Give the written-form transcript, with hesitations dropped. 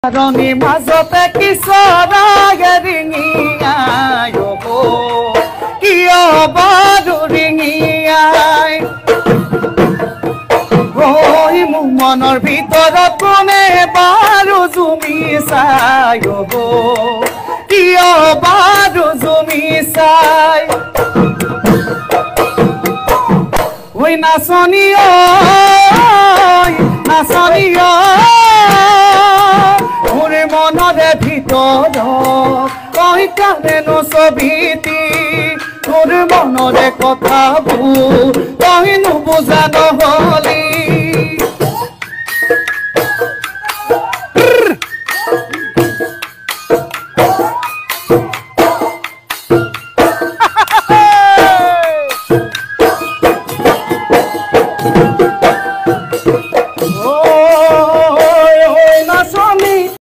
ৰণী মাজতে কিশোৰাগে ৰিঙিয়াই কিয় বাৰু ৰিঙিয়াই মোৰ মনৰ ভিতৰত কোনে বাৰু জুমি চাই কিয় বাৰু জুমি চাই ঐ নাচনী নাচনী মোৰ মনৰে ভিতৰত তই কানেনো ছবিটি তোৰ মনৰে কথাবোৰ তই নুবুজা নহলি